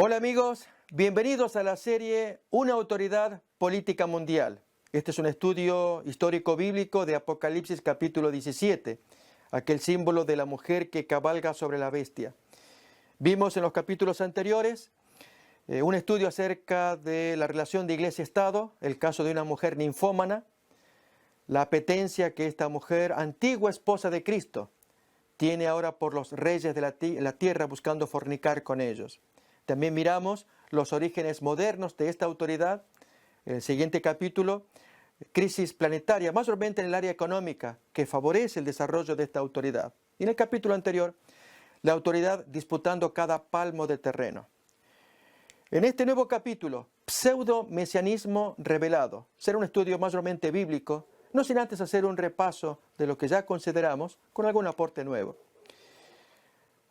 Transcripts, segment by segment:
Hola amigos, bienvenidos a la serie Una autoridad política mundial. Este es un estudio histórico bíblico de Apocalipsis capítulo 17, aquel símbolo de la mujer que cabalga sobre la bestia. Vimos en los capítulos anteriores un estudio acerca de la relación de iglesia-estado, el caso de una mujer ninfómana, la apetencia que esta mujer, antigua esposa de Cristo, tiene ahora por los reyes de la tierra buscando fornicar con ellos. También miramos los orígenes modernos de esta autoridad. En el siguiente capítulo, crisis planetaria, mayormente en el área económica, que favorece el desarrollo de esta autoridad. Y en el capítulo anterior, la autoridad disputando cada palmo de terreno. En este nuevo capítulo, pseudo-mesianismo revelado, será un estudio mayormente bíblico, no sin antes hacer un repaso de lo que ya consideramos con algún aporte nuevo.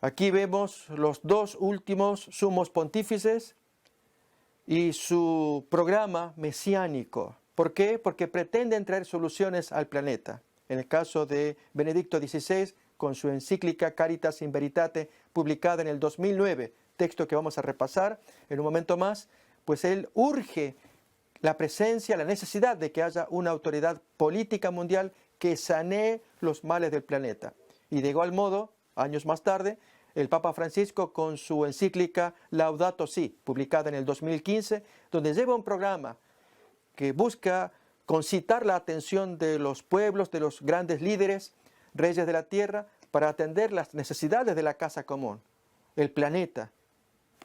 Aquí vemos los dos últimos sumos pontífices y su programa mesiánico. ¿Por qué? Porque pretenden traer soluciones al planeta. En el caso de Benedicto XVI, con su encíclica Caritas in Veritate, publicada en el 2009, texto que vamos a repasar en un momento más, pues él urge la presencia, la necesidad de que haya una autoridad política mundial que sanee los males del planeta. Y de igual modo, años más tarde, el Papa Francisco con su encíclica Laudato Si, publicada en el 2015, donde lleva un programa que busca concitar la atención de los pueblos, de los grandes líderes, reyes de la tierra, para atender las necesidades de la casa común, el planeta.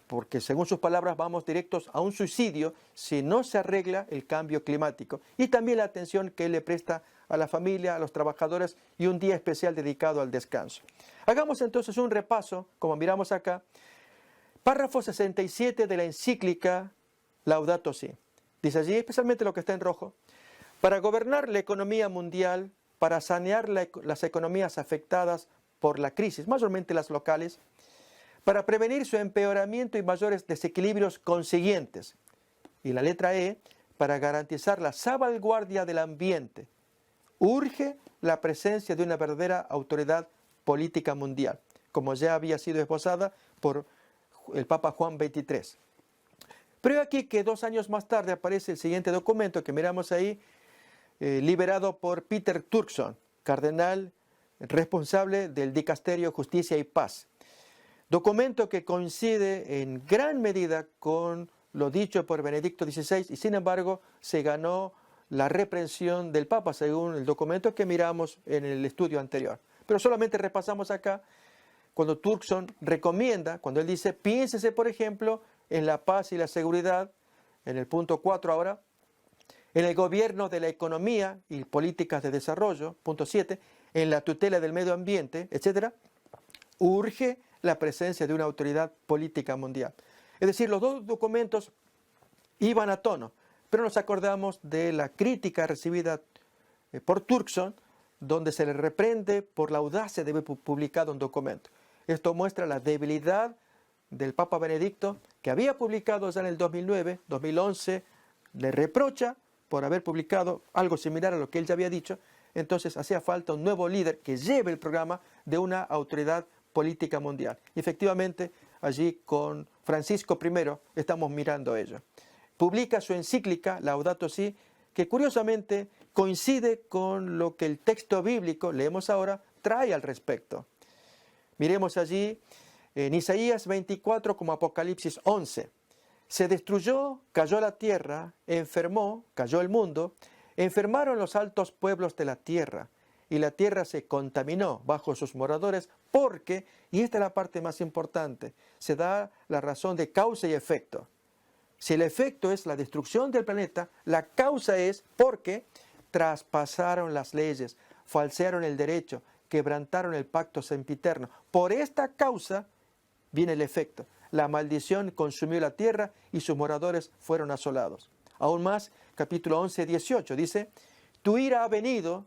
Porque según sus palabras vamos directos a un suicidio si no se arregla el cambio climático. Y también la atención que él le presta a la familia, a los trabajadores y un día especial dedicado al descanso. Hagamos entonces un repaso, como miramos acá, párrafo 67 de la encíclica Laudato Si. Dice allí, especialmente lo que está en rojo, para gobernar la economía mundial, para sanear las economías afectadas por la crisis, mayormente las locales, para prevenir su empeoramiento y mayores desequilibrios consiguientes. Y la letra E, para garantizar la salvaguardia del ambiente. Urge la presencia de una verdadera autoridad política mundial, como ya había sido esbozada por el Papa Juan XXIII. Pero aquí que 2 años más tarde aparece el siguiente documento que miramos ahí, liberado por Peter Turkson, cardenal responsable del Dicasterio Justicia y Paz. Documento que coincide en gran medida con lo dicho por Benedicto XVI y sin embargo se ganó la reprensión del Papa según el documento que miramos en el estudio anterior. Pero solamente repasamos acá cuando Turkson recomienda, cuando él dice, piénsese por ejemplo en la paz y la seguridad, en el punto 4 ahora, en el gobierno de la economía y políticas de desarrollo, punto 7, en la tutela del medio ambiente, etc., urge la presencia de una autoridad política mundial. Es decir, los dos documentos iban a tono, pero nos acordamos de la crítica recibida por Turkson, donde se le reprende por la audacia de haber publicado un documento. Esto muestra la debilidad del Papa Benedicto, que había publicado ya en el 2009, 2011, le reprocha por haber publicado algo similar a lo que él ya había dicho. Entonces hacía falta un nuevo líder que lleve el programa de una autoridad política mundial. Y efectivamente, allí con Francisco I estamos mirando ello. Publica su encíclica, Laudato Si, que curiosamente coincide con lo que el texto bíblico, leemos ahora, trae al respecto. Miremos allí en Isaías 24 como Apocalipsis 11. Se destruyó, cayó la tierra, enfermó, cayó el mundo, enfermaron los altos pueblos de la tierra. Y la tierra se contaminó bajo sus moradores porque, y esta es la parte más importante, se da la razón de causa y efecto. Si el efecto es la destrucción del planeta, la causa es porque traspasaron las leyes, falsearon el derecho, quebrantaron el pacto sempiterno. Por esta causa viene el efecto. La maldición consumió la tierra y sus moradores fueron asolados. Aún más, capítulo 11, 18, dice, tu ira ha venido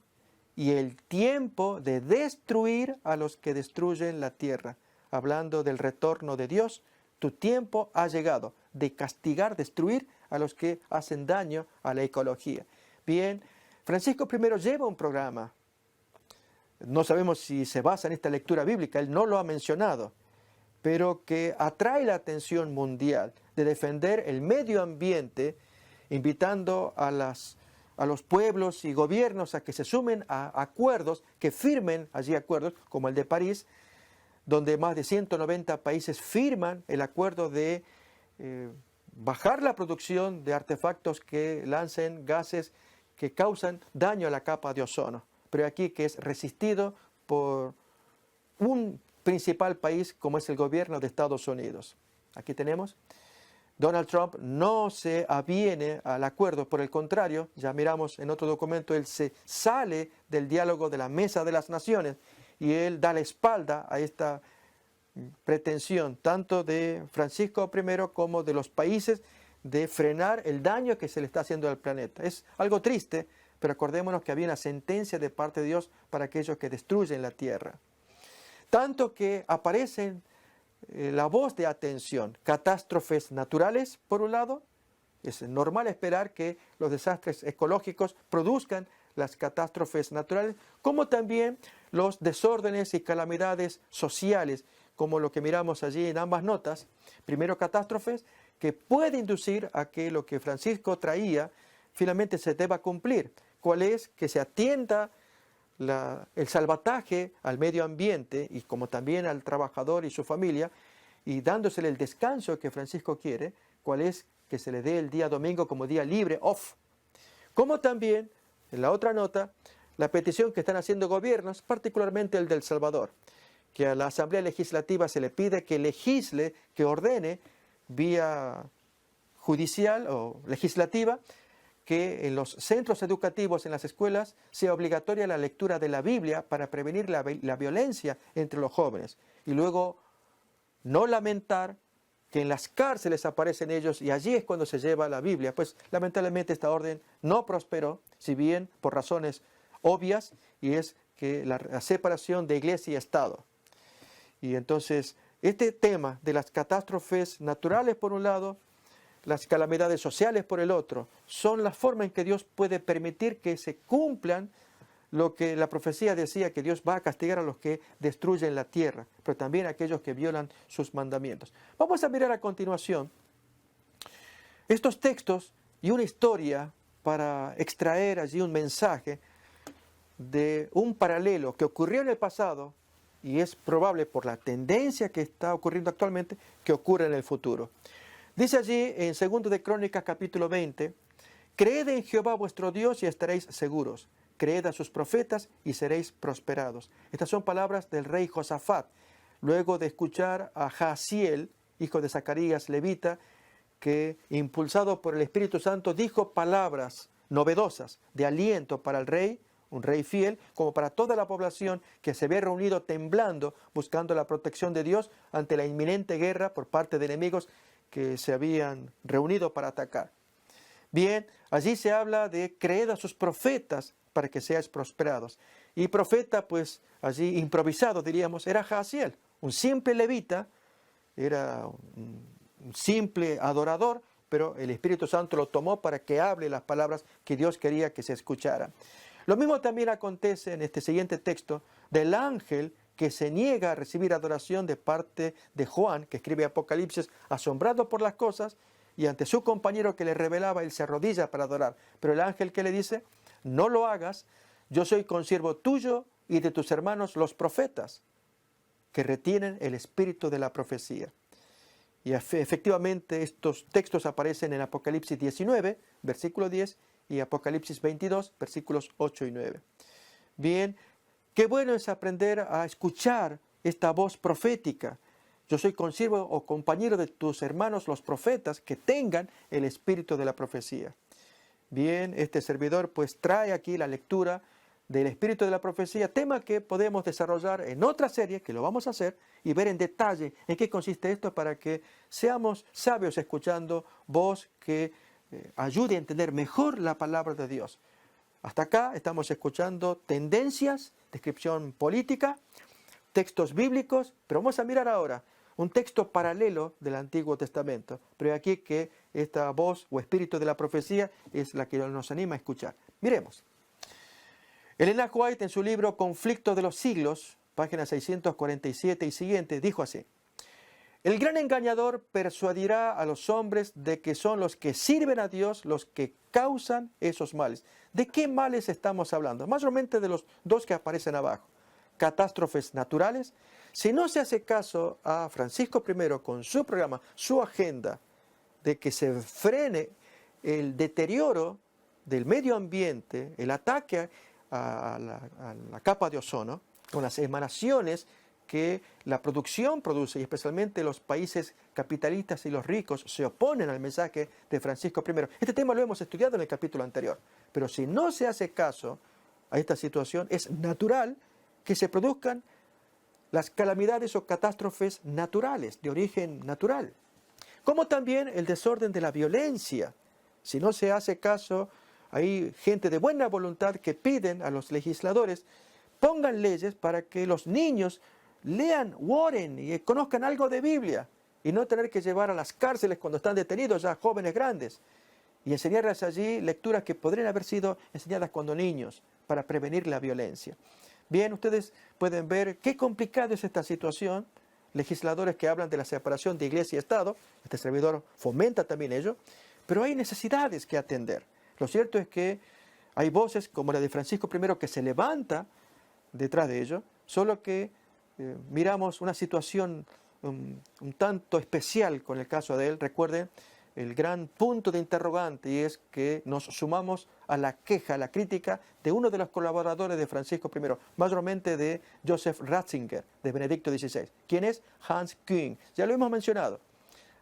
y el tiempo de destruir a los que destruyen la tierra. Hablando del retorno de Dios, tu tiempo ha llegado de castigar, destruir a los que hacen daño a la ecología. Bien, Francisco I lleva un programa. No sabemos si se basa en esta lectura bíblica, él no lo ha mencionado. pero que atrae la atención mundial de defender el medio ambiente, invitando a los pueblos y gobiernos a que se sumen a acuerdos, que firmen allí acuerdos, como el de París, donde más de 190 países firman el acuerdo de bajar la producción de artefactos que lancen gases que causan daño a la capa de ozono, pero aquí que es resistido por un principal país como es el gobierno de Estados Unidos. Aquí tenemos. Donald Trump no se aviene al acuerdo, por el contrario, ya miramos en otro documento, él se sale del diálogo de la Mesa de las Naciones y él da la espalda a esta pretensión, tanto de Francisco I como de los países, de frenar el daño que se le está haciendo al planeta. Es algo triste, pero acordémonos que había una sentencia de parte de Dios para aquellos que destruyen la tierra. Tanto que aparecen la voz de atención, catástrofes naturales, por un lado, es normal esperar que los desastres ecológicos produzcan las catástrofes naturales, como también los desórdenes y calamidades sociales, como lo que miramos allí en ambas notas. Primero, catástrofes que puede inducir a que lo que Francisco traía finalmente se deba cumplir. ¿Cuál es? Que se atienda el salvataje al medio ambiente y como también al trabajador y su familia, y dándosele el descanso que Francisco quiere. ¿Cuál es? Que se le dé el día domingo como día libre, off. Como también, en la otra nota, la petición que están haciendo gobiernos, particularmente el de El Salvador, que a la Asamblea Legislativa se le pide que legisle, que ordene vía judicial o legislativa, que en los centros educativos, en las escuelas, sea obligatoria la lectura de la Biblia para prevenir la violencia entre los jóvenes. Y luego no lamentar que en las cárceles aparecen ellos y allí es cuando se lleva la Biblia. Pues lamentablemente esta orden no prosperó, si bien por razones obvias, y es que la separación de iglesia y Estado. Y entonces este tema de las catástrofes naturales por un lado, las calamidades sociales por el otro, son la forma en que Dios puede permitir que se cumplan lo que la profecía decía, que Dios va a castigar a los que destruyen la tierra, pero también a aquellos que violan sus mandamientos. Vamos a mirar a continuación estos textos y una historia para extraer allí un mensaje de un paralelo que ocurrió en el pasado y es probable por la tendencia que está ocurriendo actualmente que ocurra en el futuro. Dice allí en 2 de Crónicas capítulo 20, creed en Jehová vuestro Dios y estaréis seguros. Creed a sus profetas y seréis prosperados. Estas son palabras del rey Josafat, luego de escuchar a Jaasiel, hijo de Zacarías levita, que impulsado por el Espíritu Santo dijo palabras novedosas de aliento para el rey, un rey fiel, como para toda la población que se ve reunido temblando, buscando la protección de Dios ante la inminente guerra por parte de enemigos que se habían reunido para atacar. Bien, allí se habla de creed a sus profetas para que seáis prosperados. Y profeta, pues allí improvisado diríamos, era Jaasiel, un simple levita, era un simple adorador, pero el Espíritu Santo lo tomó para que hable las palabras que Dios quería que se escucharan. Lo mismo también acontece en este siguiente texto del ángel que se niega a recibir adoración de parte de Juan, que escribe Apocalipsis, asombrado por las cosas, y ante su compañero que le revelaba, él se arrodilla para adorar. Pero el ángel que le dice, no lo hagas, yo soy consiervo tuyo y de tus hermanos los profetas, que retienen el espíritu de la profecía. Y efectivamente estos textos aparecen en Apocalipsis 19, versículo 10, y Apocalipsis 22, versículos 8 y 9. Bien, qué bueno es aprender a escuchar esta voz profética. Yo soy consiervo o compañero de tus hermanos los profetas que tengan el espíritu de la profecía. Bien, este servidor pues trae aquí la lectura del espíritu de la profecía, tema que podemos desarrollar en otra serie, que lo vamos a hacer, y ver en detalle en qué consiste esto para que seamos sabios escuchando voz que ayude a entender mejor la palabra de Dios. Hasta acá estamos escuchando tendencias, descripción política, textos bíblicos, pero vamos a mirar ahora un texto paralelo del Antiguo Testamento. Pero aquí que esta voz o espíritu de la profecía es la que nos anima a escuchar. Miremos. Ellen G. White en su libro Conflicto de los siglos, página 647 y siguiente, dijo así: El gran engañador persuadirá a los hombres de que son los que sirven a Dios los que causan esos males. ¿De qué males estamos hablando? Mayormente de los dos que aparecen abajo. Catástrofes naturales. Si no se hace caso a Francisco I con su programa, su agenda, de que se frene el deterioro del medio ambiente, el ataque a la capa de ozono, con las emanaciones que la producción produce, y especialmente los países capitalistas y los ricos se oponen al mensaje de Francisco I. Este tema lo hemos estudiado en el capítulo anterior, pero si no se hace caso a esta situación, es natural que se produzcan las calamidades o catástrofes naturales, de origen natural, como también el desorden de la violencia. Si no se hace caso, hay gente de buena voluntad que piden a los legisladores pongan leyes para que los niños lean, oren y conozcan algo de Biblia y no tener que llevar a las cárceles cuando están detenidos ya jóvenes grandes y enseñarles allí lecturas que podrían haber sido enseñadas cuando niños para prevenir la violencia. Bien, ustedes pueden ver qué complicada es esta situación. Legisladores que hablan de la separación de iglesia y Estado, este servidor fomenta también ello, pero hay necesidades que atender. Lo cierto es que hay voces como la de Francisco I que se levanta detrás de ello, solo que miramos una situación un tanto especial con el caso de él. Recuerden el gran punto de interrogante, y es que nos sumamos a la queja, a la crítica de uno de los colaboradores de Francisco I, mayormente de Joseph Ratzinger, de Benedicto XVI, quien es Hans Küng. Ya lo hemos mencionado.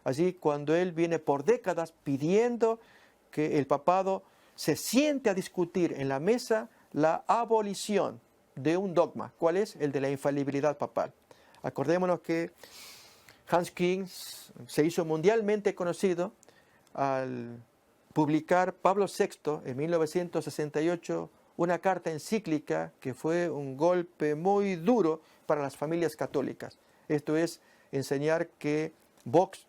Allí cuando él viene por décadas pidiendo que el papado se siente a discutir en la mesa la abolición de un dogma. ¿Cuál es? El de la infalibilidad papal. Acordémonos que Hans Küng se hizo mundialmente conocido al publicar Pablo VI en 1968 una carta encíclica que fue un golpe muy duro para las familias católicas. Esto es enseñar que vox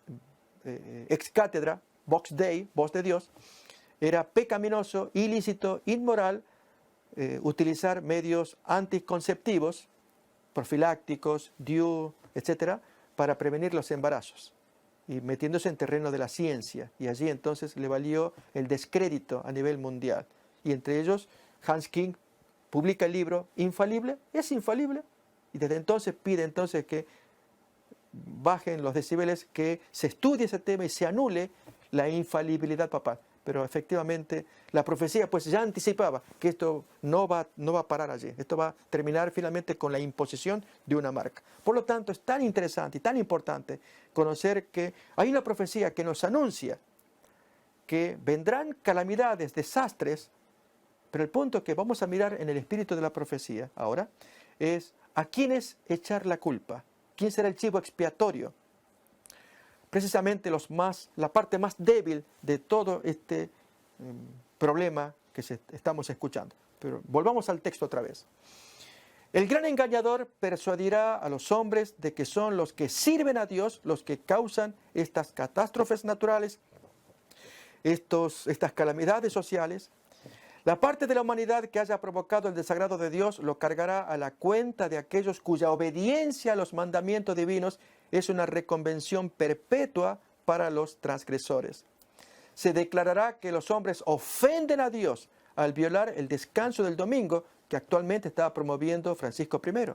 ex cátedra, vox Dei, voz de Dios, era pecaminoso, ilícito, inmoral utilizar medios anticonceptivos, profilácticos, DIU, etcétera, para prevenir los embarazos, y metiéndose en terreno de la ciencia, y allí entonces le valió el descrédito a nivel mundial. Y entre ellos, Hans Küng publica el libro Infalible, es infalible, y desde entonces pide entonces que bajen los decibeles, que se estudie ese tema y se anule la infalibilidad papal. Pero efectivamente la profecía pues ya anticipaba que esto no va a parar allí. Esto va a terminar finalmente con la imposición de una marca. Por lo tanto, es tan interesante y tan importante conocer que hay una profecía que nos anuncia que vendrán calamidades, desastres, pero el punto que vamos a mirar en el espíritu de la profecía ahora es a quiénes echar la culpa, quién será el chivo expiatorio. Precisamente la parte más débil de todo este problema que estamos escuchando. Pero volvamos al texto otra vez. El gran engañador persuadirá a los hombres de que son los que sirven a Dios los que causan estas catástrofes naturales, estas calamidades sociales. La parte de la humanidad que haya provocado el desagrado de Dios lo cargará a la cuenta de aquellos cuya obediencia a los mandamientos divinos es una reconvención perpetua para los transgresores. Se declarará que los hombres ofenden a Dios al violar el descanso del domingo que actualmente está promoviendo Francisco I.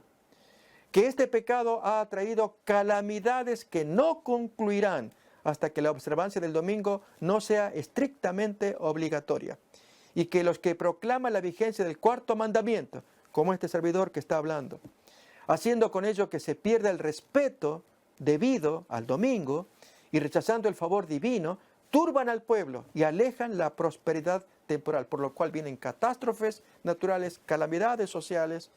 Que este pecado ha traído calamidades que no concluirán hasta que la observancia del domingo no sea estrictamente obligatoria. Y que los que proclaman la vigencia del cuarto mandamiento, como este servidor que está hablando, haciendo con ello que se pierda el respeto debido al domingo y rechazando el favor divino, turban al pueblo y alejan la prosperidad temporal, por lo cual vienen catástrofes naturales, calamidades sociales,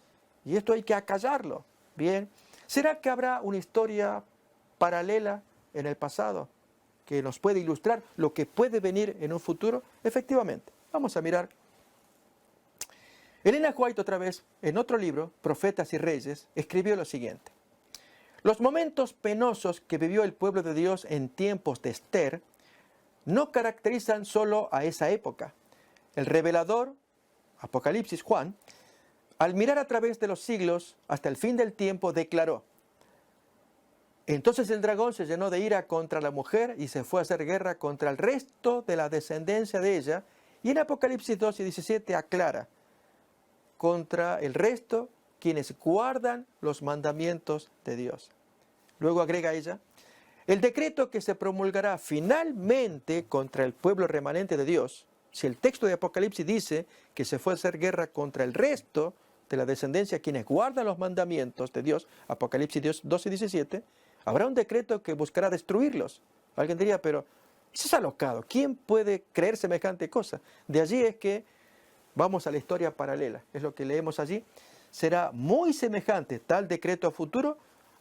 y esto hay que acallarlo. Bien, ¿será que habrá una historia paralela en el pasado que nos puede ilustrar lo que puede venir en un futuro? Efectivamente. Vamos a mirar. Elena White, otra vez, en otro libro, Profetas y Reyes, escribió lo siguiente. Los momentos penosos que vivió el pueblo de Dios en tiempos de Esther no caracterizan solo a esa época. El revelador, Apocalipsis Juan, al mirar a través de los siglos hasta el fin del tiempo, declaró: Entonces el dragón se llenó de ira contra la mujer y se fue a hacer guerra contra el resto de la descendencia de ella. Y en Apocalipsis 12 y 17 aclara, contra el resto quienes guardan los mandamientos de Dios. Luego agrega ella, el decreto que se promulgará finalmente contra el pueblo remanente de Dios, si el texto de Apocalipsis dice que se fue a hacer guerra contra el resto de la descendencia quienes guardan los mandamientos de Dios, Apocalipsis 12 y 17, habrá un decreto que buscará destruirlos. Alguien diría, pero eso es alocado. ¿Quién puede creer semejante cosa? De allí es que vamos a la historia paralela. Es lo que leemos allí. Será muy semejante tal decreto futuro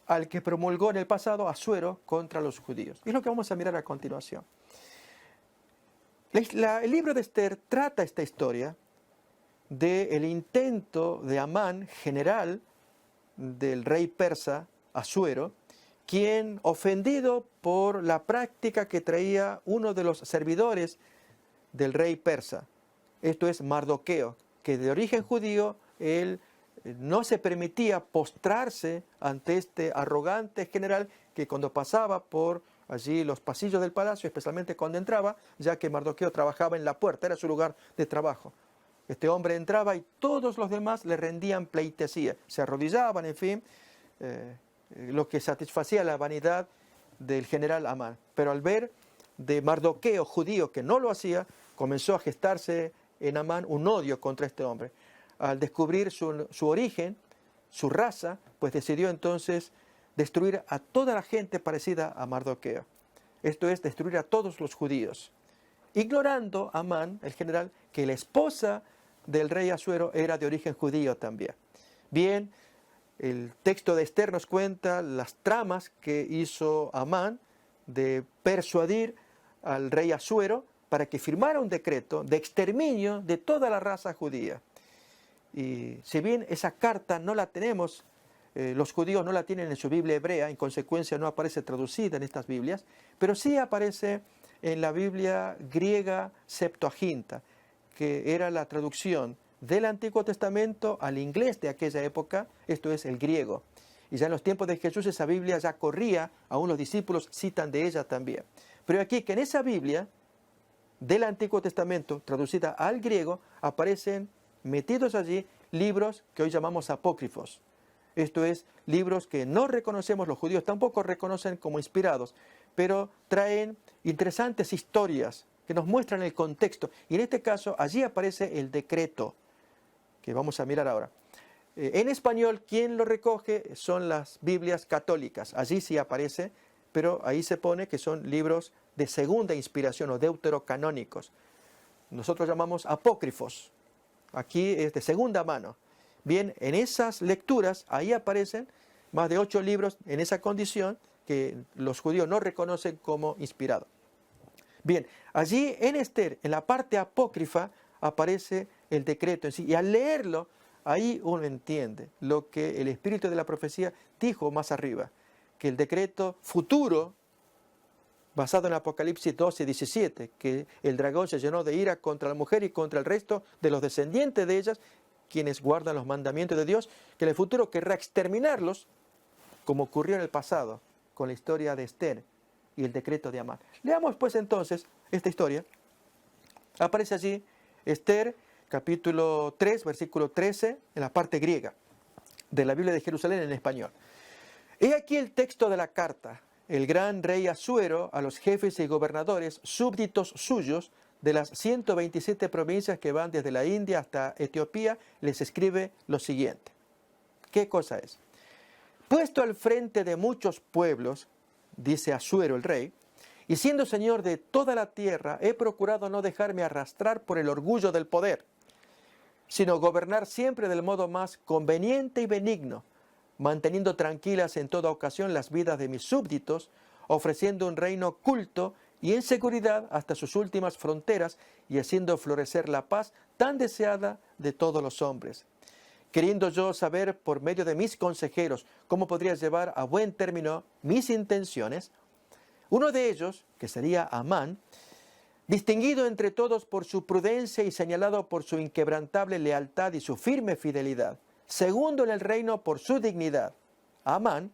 al que promulgó en el pasado Asuero contra los judíos. Y es lo que vamos a mirar a continuación. El libro de Esther trata esta historia del intento de Amán, general del rey persa Asuero, quien, ofendido por la práctica que traía uno de los servidores del rey persa, esto es Mardoqueo, que de origen judío, él no se permitía postrarse ante este arrogante general que cuando pasaba por allí los pasillos del palacio, especialmente cuando entraba, ya que Mardoqueo trabajaba en la puerta, era su lugar de trabajo. Este hombre entraba y todos los demás le rendían pleitesía, se arrodillaban, en fin, lo que satisfacía la vanidad del general Amán. Pero al ver de Mardoqueo judío que no lo hacía, comenzó a gestarse en Amán un odio contra este hombre. Al descubrir su origen, su raza, pues decidió entonces destruir a toda la gente parecida a Mardoqueo. Esto es, destruir a todos los judíos. Ignorando Amán, el general, que la esposa del rey Asuero era de origen judío también. Bien, el texto de Esther nos cuenta las tramas que hizo Amán de persuadir al rey Asuero para que firmara un decreto de exterminio de toda la raza judía. Y si bien esa carta no la tenemos, los judíos no la tienen en su Biblia hebrea, en consecuencia no aparece traducida en estas Biblias, pero sí aparece en la Biblia griega Septuaginta, que era la traducción del Antiguo Testamento al inglés de aquella época, esto es el griego. Y ya en los tiempos de Jesús esa Biblia ya corría, aún los discípulos citan de ella también. Pero aquí que en esa Biblia del Antiguo Testamento, traducida al griego, aparecen metidos allí libros que hoy llamamos apócrifos. Esto es, libros que no reconocemos, los judíos tampoco reconocen como inspirados, pero traen interesantes historias que nos muestran el contexto. Y en este caso, allí aparece el decreto, que vamos a mirar ahora. En español, quien lo recoge son las Biblias católicas. Allí sí aparece, pero ahí se pone que son libros de segunda inspiración o deuterocanónicos. Nosotros llamamos apócrifos. Aquí es de segunda mano. Bien, en esas lecturas, ahí aparecen más de 8 libros en esa condición que los judíos no reconocen como inspirados. Bien, allí en Esther, en la parte apócrifa, aparece el decreto en sí. Y al leerlo, ahí uno entiende lo que el espíritu de la profecía dijo más arriba, que el decreto futuro, basado en Apocalipsis 12 y 17, que el dragón se llenó de ira contra la mujer y contra el resto de los descendientes de ellas, quienes guardan los mandamientos de Dios, que en el futuro querrá exterminarlos, como ocurrió en el pasado, con la historia de Esther y el decreto de Amán. Leamos pues entonces esta historia. Aparece allí Esther, capítulo 3, versículo 13, en la parte griega de la Biblia de Jerusalén en español. He aquí el texto de la carta. El gran rey Asuero a los jefes y gobernadores, súbditos suyos, de las 127 provincias que van desde la India hasta Etiopía, les escribe lo siguiente. ¿Qué cosa es? Puesto al frente de muchos pueblos, dice Asuero el rey, y siendo señor de toda la tierra, he procurado no dejarme arrastrar por el orgullo del poder, sino gobernar siempre del modo más conveniente y benigno, manteniendo tranquilas en toda ocasión las vidas de mis súbditos, ofreciendo un reino culto y en seguridad hasta sus últimas fronteras y haciendo florecer la paz tan deseada de todos los hombres. Queriendo yo saber por medio de mis consejeros cómo podría llevar a buen término mis intenciones, uno de ellos, que sería Amán, distinguido entre todos por su prudencia y señalado por su inquebrantable lealtad y su firme fidelidad, segundo en el reino por su dignidad, Amán,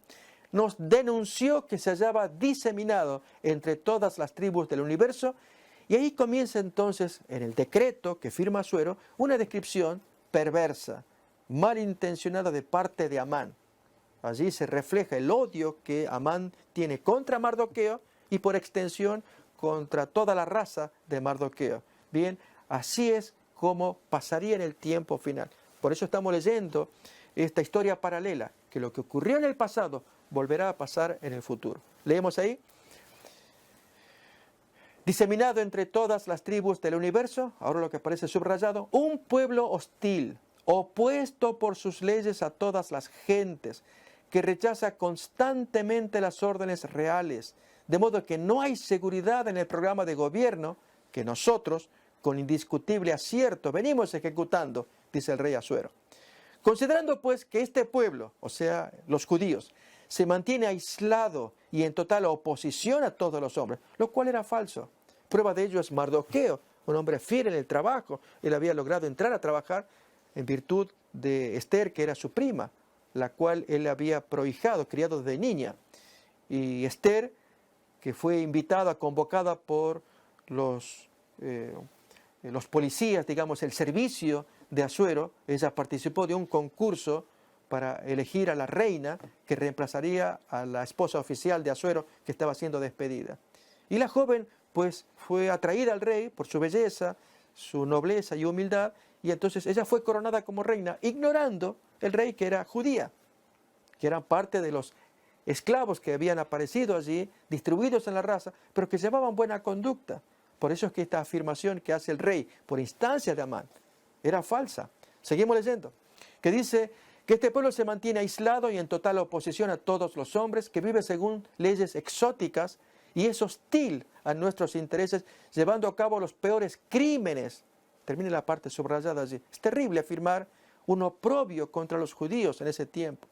nos denunció que se hallaba diseminado entre todas las tribus del universo. Y ahí comienza entonces, en el decreto que firma Asuero, una descripción perversa, malintencionada de parte de Amán. Allí se refleja el odio que Amán tiene contra Mardoqueo y por extensión contra toda la raza de Mardoqueo. Bien, así es como pasaría en el tiempo final. Por eso estamos leyendo esta historia paralela, que lo que ocurrió en el pasado volverá a pasar en el futuro. Leemos ahí. Diseminado entre todas las tribus del universo, ahora lo que aparece subrayado, un pueblo hostil, opuesto por sus leyes a todas las gentes, que rechaza constantemente las órdenes reales, de modo que no hay seguridad en el programa de gobierno que nosotros, con indiscutible acierto, venimos ejecutando, dice el rey Asuero. Considerando pues que este pueblo, o sea, los judíos, se mantiene aislado y en total oposición a todos los hombres, lo cual era falso. Prueba de ello es Mardoqueo, un hombre fiel en el trabajo. Él había logrado entrar a trabajar en virtud de Esther, que era su prima, la cual él había prohijado, criado desde niña. Y Esther, que fue invitada, convocada por los policías, digamos, el servicio de Asuero, ella participó de un concurso para elegir a la reina que reemplazaría a la esposa oficial de Asuero, que estaba siendo despedida. Y la joven, pues, fue atraída al rey por su belleza, su nobleza y humildad, y entonces ella fue coronada como reina, ignorando el rey que era judía, que eran parte de los esclavos que habían aparecido allí, distribuidos en la raza, pero que llevaban buena conducta. Por eso es que esta afirmación que hace el rey por instancia de Amán era falsa. Seguimos leyendo, que dice que este pueblo se mantiene aislado y en total oposición a todos los hombres, que vive según leyes exóticas y es hostil a nuestros intereses, llevando a cabo los peores crímenes. Termine la parte subrayada allí. Es terrible afirmar un oprobio contra los judíos en ese tiempo,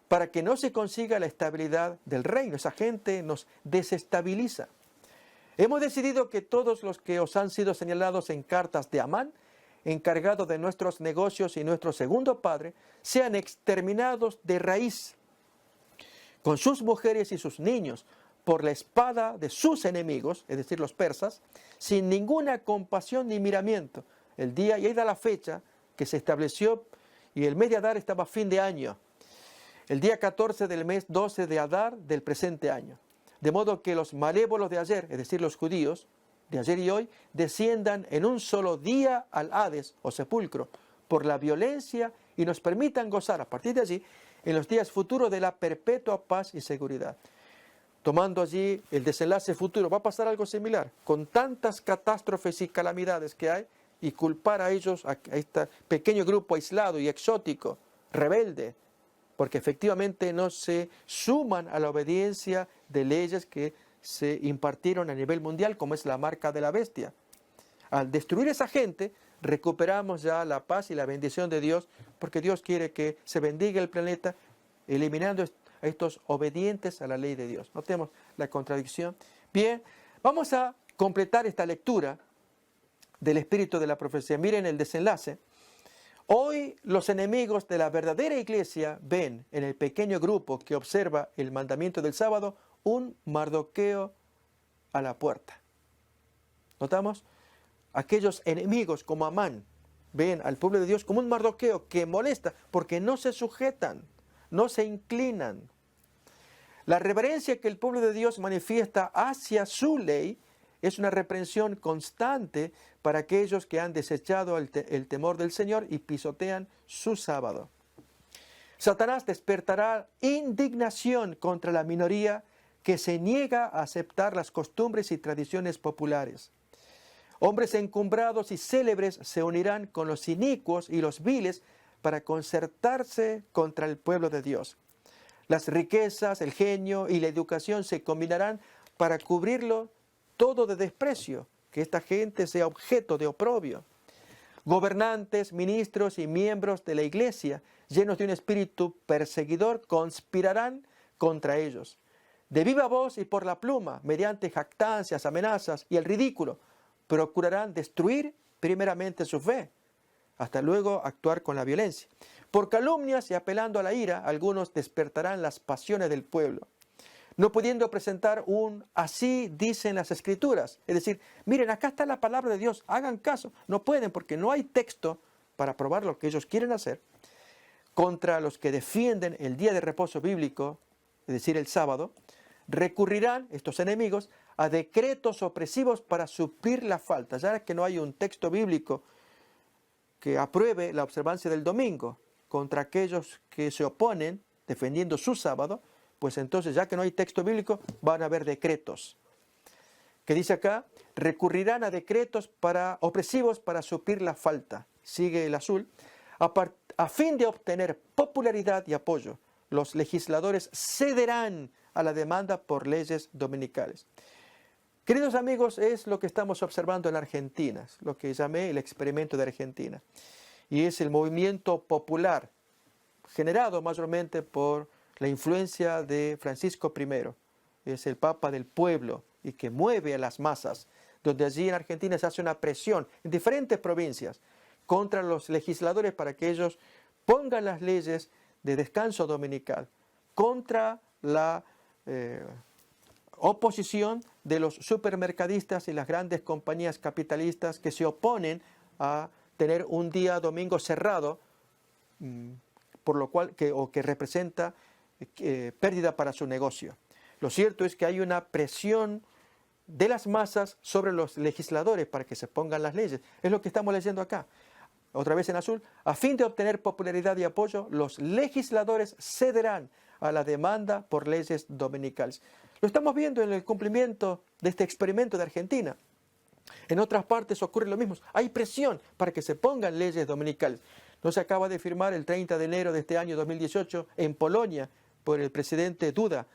para que no se consiga la estabilidad del reino. Esa gente nos desestabiliza. Hemos decidido que todos los que os han sido señalados en cartas de Amán, encargado de nuestros negocios y nuestro segundo padre, sean exterminados de raíz, con sus mujeres y sus niños, por la espada de sus enemigos, es decir, los persas, sin ninguna compasión ni miramiento. El día, y ahí da la fecha que se estableció, y el mes de Adar estaba a fin de año, el día 14 del mes 12 de Adar del presente año. De modo que los malévolos de ayer, es decir, los judíos, de ayer y hoy, desciendan en un solo día al Hades o sepulcro por la violencia y nos permitan gozar a partir de allí en los días futuros de la perpetua paz y seguridad. Tomando allí el desenlace futuro, va a pasar algo similar, con tantas catástrofes y calamidades que hay, y culpar a ellos, a este pequeño grupo aislado y exótico, rebelde, porque efectivamente no se suman a la obediencia de leyes que se impartieron a nivel mundial, como es la marca de la bestia. Al destruir esa gente, recuperamos ya la paz y la bendición de Dios, porque Dios quiere que se bendiga el planeta, eliminando a estos obedientes a la ley de Dios. Notemos la contradicción. Bien, vamos a completar esta lectura del espíritu de la profecía. Miren el desenlace. Hoy los enemigos de la verdadera iglesia ven en el pequeño grupo que observa el mandamiento del sábado un Mardoqueo a la puerta. ¿Notamos? Aquellos enemigos como Amán ven al pueblo de Dios como un Mardoqueo que molesta porque no se sujetan, no se inclinan. La reverencia que el pueblo de Dios manifiesta hacia su ley es una reprensión constante para aquellos que han desechado el temor del Señor y pisotean su sábado. Satanás despertará indignación contra la minoría que se niega a aceptar las costumbres y tradiciones populares. Hombres encumbrados y célebres se unirán con los inicuos y los viles para concertarse contra el pueblo de Dios. Las riquezas, el genio y la educación se combinarán para cubrirlo todo de desprecio, que esta gente sea objeto de oprobio. Gobernantes, ministros y miembros de la iglesia, llenos de un espíritu perseguidor, conspirarán contra ellos. De viva voz y por la pluma, mediante jactancias, amenazas y el ridículo, procurarán destruir primeramente su fe, hasta luego actuar con la violencia. Por calumnias y apelando a la ira, algunos despertarán las pasiones del pueblo, no pudiendo presentar un así dicen las Escrituras. Es decir, miren, acá está la palabra de Dios, hagan caso. No pueden porque no hay texto para probar lo que ellos quieren hacer. Contra los que defienden el día de reposo bíblico, es decir, el sábado, recurrirán estos enemigos a decretos opresivos para suplir la falta, ya que no hay un texto bíblico que apruebe la observancia del domingo. Contra aquellos que se oponen defendiendo su sábado, pues entonces, ya que no hay texto bíblico, van a haber decretos. ¿Qué dice acá? Recurrirán a decretos opresivos para suplir la falta. Sigue el azul. A fin de obtener popularidad y apoyo, los legisladores cederán a la demanda por leyes dominicales. Queridos amigos, es lo que estamos observando en Argentina, lo que llamé el experimento de Argentina. Y es el movimiento popular, generado mayormente por la influencia de Francisco I. Es el Papa del pueblo y que mueve a las masas, donde allí en Argentina se hace una presión en diferentes provincias contra los legisladores para que ellos pongan las leyes de descanso dominical, contra la oposición de los supermercadistas y las grandes compañías capitalistas que se oponen a tener un día domingo cerrado, por lo cual que representa pérdida para su negocio. Lo cierto es que hay una presión de las masas sobre los legisladores para que se pongan las leyes. Es lo que estamos leyendo acá. Otra vez en azul. A fin de obtener popularidad y apoyo, los legisladores cederán a la demanda por leyes dominicales. Lo estamos viendo en el cumplimiento de este experimento de Argentina. En otras partes ocurre lo mismo. Hay presión para que se pongan leyes dominicales. No se acaba de firmar el 30 de enero de este año 2018 en Polonia por el presidente Duda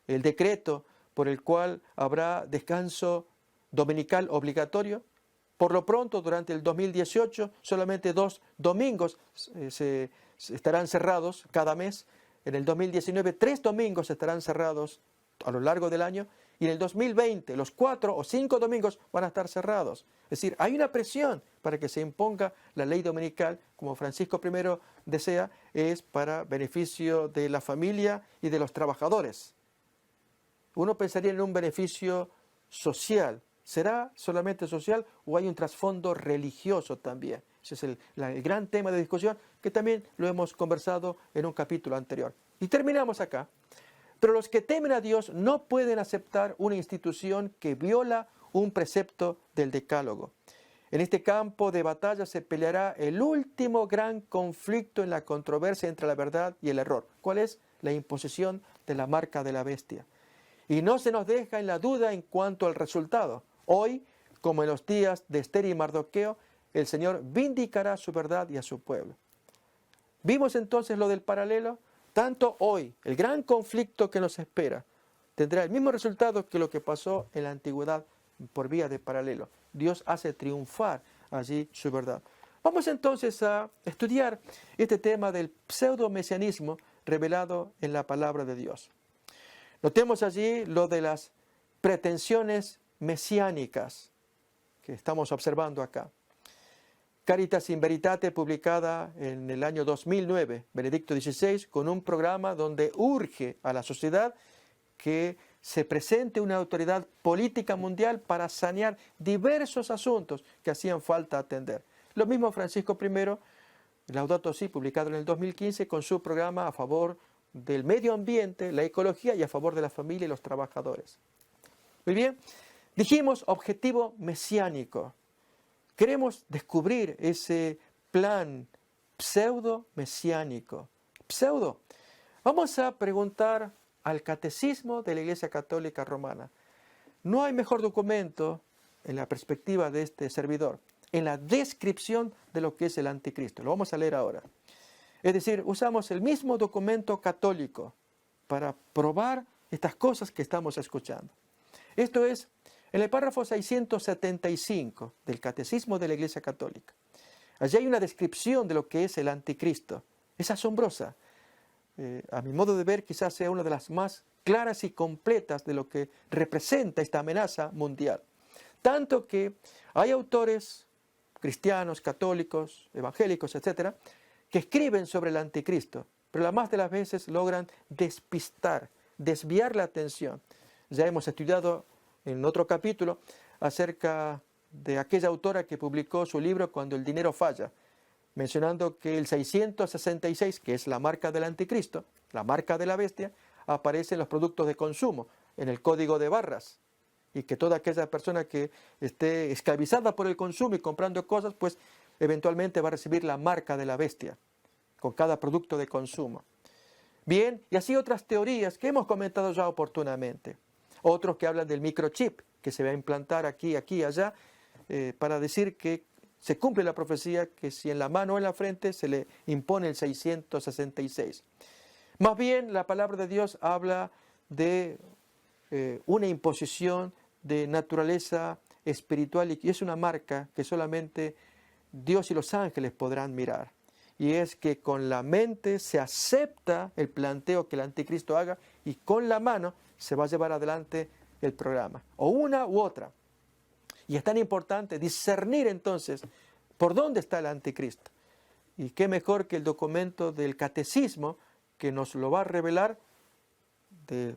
el decreto por el cual habrá descanso dominical obligatorio. Por lo pronto, durante el 2018, solamente 2 domingos se estarán cerrados cada mes. En el 2019, 3 domingos estarán cerrados a lo largo del año. Y en el 2020, los 4 o 5 domingos van a estar cerrados. Es decir, hay una presión para que se imponga la ley dominical, como Francisco I desea, es para beneficio de la familia y de los trabajadores. Uno pensaría en un beneficio social. ¿Será solamente social o hay un trasfondo religioso también? Ese es el gran tema de discusión que también lo hemos conversado en un capítulo anterior. Y terminamos acá. Pero los que temen a Dios no pueden aceptar una institución que viola un precepto del Decálogo. En este campo de batalla se peleará el último gran conflicto en la controversia entre la verdad y el error. ¿Cuál es? La imposición de la marca de la bestia. Y no se nos deja en la duda en cuanto al resultado. Hoy, como en los días de Esther y Mardoqueo, el Señor vindicará su verdad y a su pueblo. ¿Vimos entonces lo del paralelo? Tanto hoy, el gran conflicto que nos espera tendrá el mismo resultado que lo que pasó en la antigüedad por vía de paralelo. Dios hace triunfar allí su verdad. Vamos entonces a estudiar este tema del pseudo-mesianismo revelado en la palabra de Dios. Notemos allí lo de las pretensiones mesiánicas que estamos observando acá. Caritas in Veritate, publicada en el año 2009, Benedicto XVI, con un programa donde urge a la sociedad que se presente una autoridad política mundial para sanear diversos asuntos que hacían falta atender. Lo mismo Francisco I, Laudato Si, publicado en el 2015, con su programa a favor del medio ambiente, la ecología y a favor de la familia y los trabajadores. Muy bien, dijimos objetivo mesiánico. Queremos descubrir ese plan pseudo-mesiánico. Pseudo. Vamos a preguntar al Catecismo de la Iglesia Católica Romana. No hay mejor documento en la perspectiva de este servidor, en la descripción de lo que es el anticristo. Lo vamos a leer ahora. Es decir, usamos el mismo documento católico para probar estas cosas que estamos escuchando. Esto es en el párrafo 675 del Catecismo de la Iglesia Católica. Allí hay una descripción de lo que es el anticristo. Es asombrosa. A mi modo de ver, quizás sea una de las más claras y completas de lo que representa esta amenaza mundial. Tanto que hay autores cristianos, católicos, evangélicos, etcétera, que escriben sobre el anticristo, pero la más de las veces logran despistar, desviar la atención. Ya hemos estudiado en otro capítulo acerca de aquella autora que publicó su libro Cuando el dinero falla, mencionando que el 666, que es la marca del anticristo, la marca de la bestia, aparece en los productos de consumo, en el código de barras, y que toda aquella persona que esté esclavizada por el consumo y comprando cosas, pues eventualmente va a recibir la marca de la bestia con cada producto de consumo. Bien, y así otras teorías que hemos comentado ya oportunamente. Otros que hablan del microchip que se va a implantar aquí, aquí, allá, para decir que se cumple la profecía que si en la mano o en la frente se le impone el 666. Más bien, la palabra de Dios habla de una imposición de naturaleza espiritual y es una marca que solamente Dios y los ángeles podrán mirar. Y es que con la mente se acepta el planteo que el anticristo haga y con la mano se va a llevar adelante el programa, o una u otra. Y es tan importante discernir entonces por dónde está el anticristo. Y qué mejor que el documento del catecismo que nos lo va a revelar de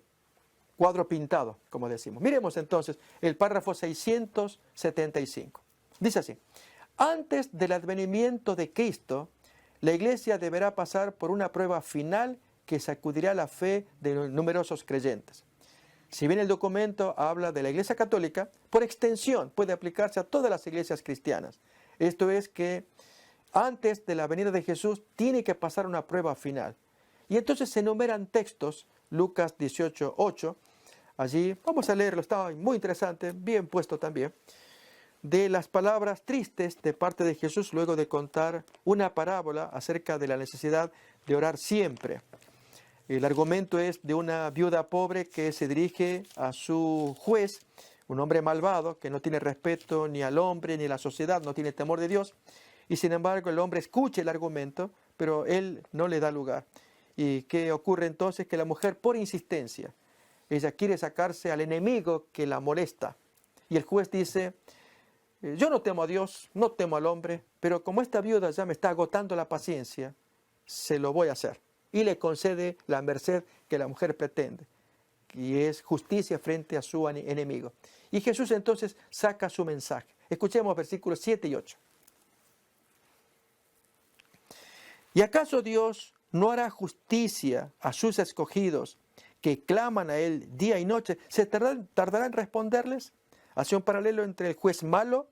cuadro pintado, como decimos. Miremos entonces el párrafo 675. Dice así: antes del advenimiento de Cristo, la Iglesia deberá pasar por una prueba final que sacudirá la fe de los numerosos creyentes. Si bien el documento habla de la Iglesia Católica, por extensión puede aplicarse a todas las iglesias cristianas. Esto es que antes de la venida de Jesús tiene que pasar una prueba final. Y entonces se enumeran textos, Lucas 18:8, allí, vamos a leerlo, está muy interesante, bien puesto también, de las palabras tristes de parte de Jesús luego de contar una parábola acerca de la necesidad de orar siempre. El argumento es de una viuda pobre que se dirige a su juez, un hombre malvado que no tiene respeto ni al hombre ni a la sociedad, no tiene temor de Dios, y sin embargo el hombre escucha el argumento, pero él no le da lugar. ¿Y qué ocurre entonces? Que la mujer, por insistencia, ella quiere sacarse al enemigo que la molesta. Y el juez dice: yo no temo a Dios, no temo al hombre, pero como esta viuda ya me está agotando la paciencia, se lo voy a hacer. Y le concede la merced que la mujer pretende, y es justicia frente a su enemigo. Y Jesús entonces saca su mensaje. Escuchemos versículos 7 y 8. ¿Y acaso Dios no hará justicia a sus escogidos que claman a Él día y noche? ¿Se tardará en responderles? Hace un paralelo entre el juez malo,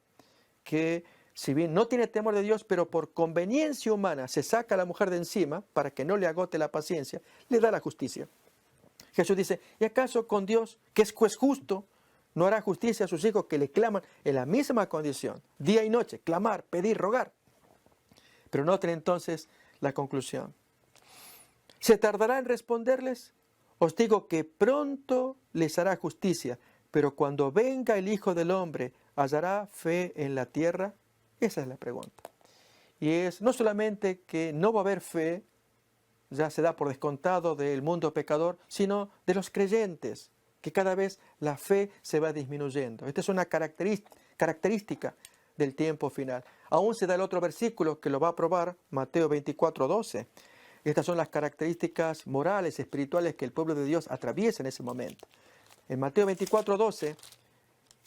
que si bien no tiene temor de Dios, pero por conveniencia humana se saca a la mujer de encima para que no le agote la paciencia, le da la justicia. Jesús dice: ¿y acaso con Dios, que es juez justo, no hará justicia a sus hijos que le claman en la misma condición, día y noche, clamar, pedir, rogar? Pero noten entonces la conclusión. ¿Se tardará en responderles? Os digo que pronto les hará justicia, pero cuando venga el Hijo del Hombre, ¿hallará fe en la tierra? Esa es la pregunta. Y es no solamente que no va a haber fe, ya se da por descontado del mundo pecador, sino de los creyentes, que cada vez la fe se va disminuyendo. Esta es una característica del tiempo final. Aún se da el otro versículo que lo va a probar, Mateo 24:12. Estas son las características morales, espirituales que el pueblo de Dios atraviesa en ese momento. En Mateo 24:12,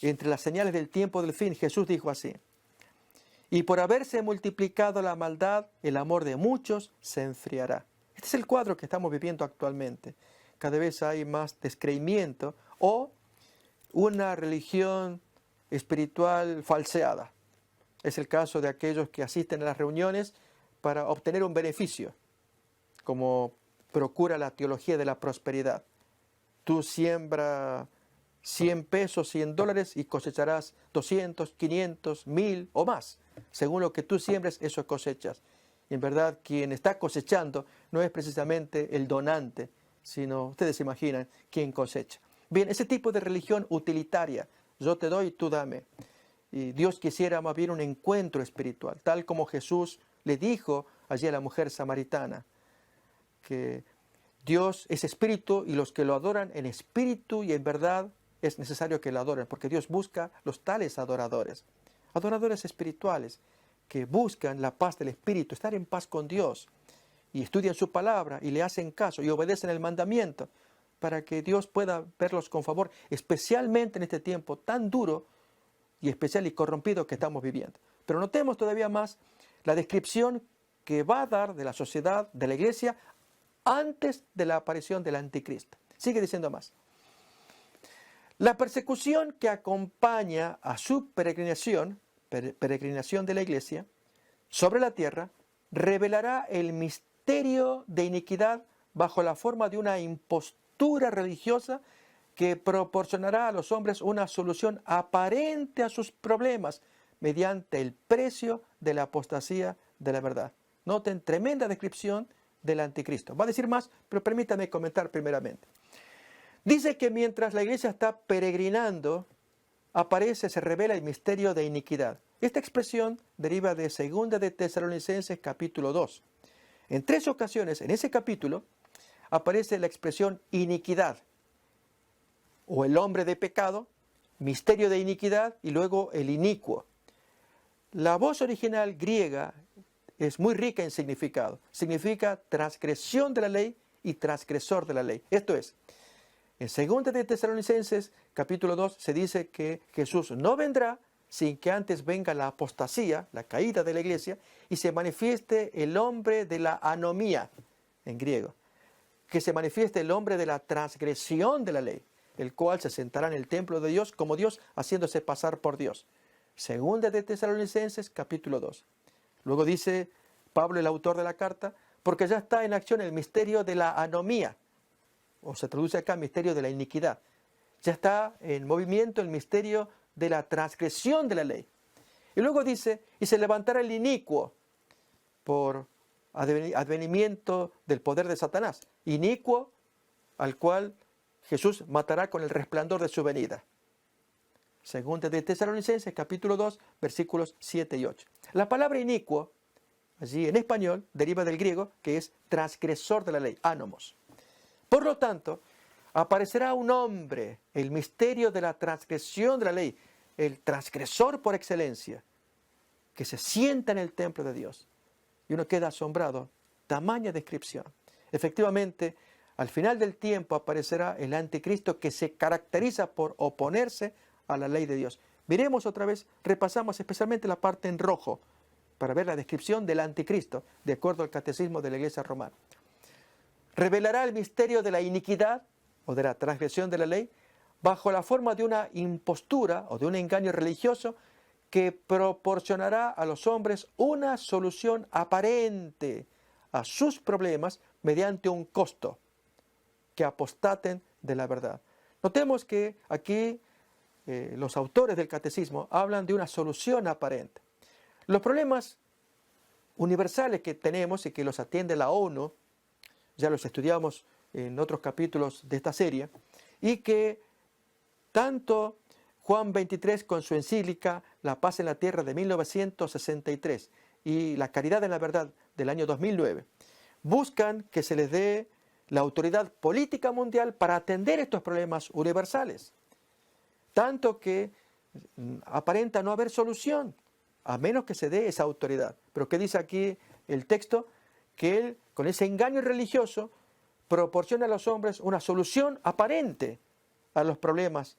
entre las señales del tiempo del fin, Jesús dijo así: y por haberse multiplicado la maldad, el amor de muchos se enfriará. Este es el cuadro que estamos viviendo actualmente. Cada vez hay más descreimiento o una religión espiritual falseada. Es el caso de aquellos que asisten a las reuniones para obtener un beneficio, como procura la teología de la prosperidad. Tú siembra 100 pesos, $100 y cosecharás 200, 500, 1000 o más. Según lo que tú siembres, eso cosechas. Y en verdad, quien está cosechando no es precisamente el donante, sino, ustedes se imaginan, quien cosecha. Bien, ese tipo de religión utilitaria, yo te doy, tú dame. Y Dios quisiera más bien un encuentro espiritual, tal como Jesús le dijo allí a la mujer samaritana, que Dios es espíritu y los que lo adoran en espíritu y en verdad es necesario que lo adoren, porque Dios busca los tales adoradores, adoradores espirituales, que buscan la paz del Espíritu, estar en paz con Dios, y estudian su palabra y le hacen caso y obedecen el mandamiento para que Dios pueda verlos con favor, especialmente en este tiempo tan duro y especial y corrompido que estamos viviendo. Pero notemos todavía más la descripción que va a dar de la sociedad, de la iglesia, antes de la aparición del anticristo. Sigue diciendo más. La persecución que acompaña a su peregrinación de la iglesia sobre la tierra, revelará el misterio de iniquidad bajo la forma de una impostura religiosa que proporcionará a los hombres una solución aparente a sus problemas mediante el precio de la apostasía de la verdad. Noten, tremenda descripción del anticristo. Va a decir más, pero permítame comentar primeramente. Dice que mientras la iglesia está peregrinando, se revela el misterio de iniquidad. Esta expresión deriva de 2 de Tesalonicenses capítulo 2. En 3 ocasiones, en ese capítulo, aparece la expresión iniquidad, o el hombre de pecado, misterio de iniquidad, y luego el inicuo. La voz original griega es muy rica en significado. Significa transgresión de la ley y transgresor de la ley. Esto es, en 2 de Tesalonicenses capítulo 2 se dice que Jesús no vendrá sin que antes venga la apostasía, la caída de la iglesia, y se manifieste el hombre de la anomía, en griego, que se manifieste el hombre de la transgresión de la ley, el cual se sentará en el templo de Dios como Dios, haciéndose pasar por Dios. 2 de Tesalonicenses capítulo 2. Luego dice Pablo, el autor de la carta, porque ya está en acción el misterio de la anomía, o se traduce acá misterio de la iniquidad. Ya está en movimiento el misterio de la transgresión de la ley. Y luego dice, y se levantará el inicuo por advenimiento del poder de Satanás. Inicuo al cual Jesús matará con el resplandor de su venida. 2 de Tesalonicenses capítulo 2, versículos 7 y 8. La palabra inicuo, allí en español, deriva del griego, que es transgresor de la ley, anomos. Por lo tanto, aparecerá un hombre, el misterio de la transgresión de la ley, el transgresor por excelencia, que se sienta en el templo de Dios. Y uno queda asombrado, tamaña descripción. Efectivamente, al final del tiempo aparecerá el anticristo que se caracteriza por oponerse a la ley de Dios. Miremos otra vez, repasamos especialmente la parte en rojo, para ver la descripción del anticristo, de acuerdo al catecismo de la Iglesia romana. Revelará el misterio de la iniquidad, o de la transgresión de la ley, bajo la forma de una impostura o de un engaño religioso que proporcionará a los hombres una solución aparente a sus problemas mediante un costo, que apostaten de la verdad. Notemos que aquí los autores del catecismo hablan de una solución aparente. Los problemas universales que tenemos y que los atiende la ONU, ya los estudiamos en otros capítulos de esta serie, y que tanto Juan XXIII con su encíclica La paz en la tierra de 1963 y La caridad en la verdad del año 2009 buscan que se les dé la autoridad política mundial para atender estos problemas universales, tanto que aparenta no haber solución a menos que se dé esa autoridad. Pero ¿qué dice aquí el texto? Que él, con ese engaño religioso, proporciona a los hombres una solución aparente a los problemas,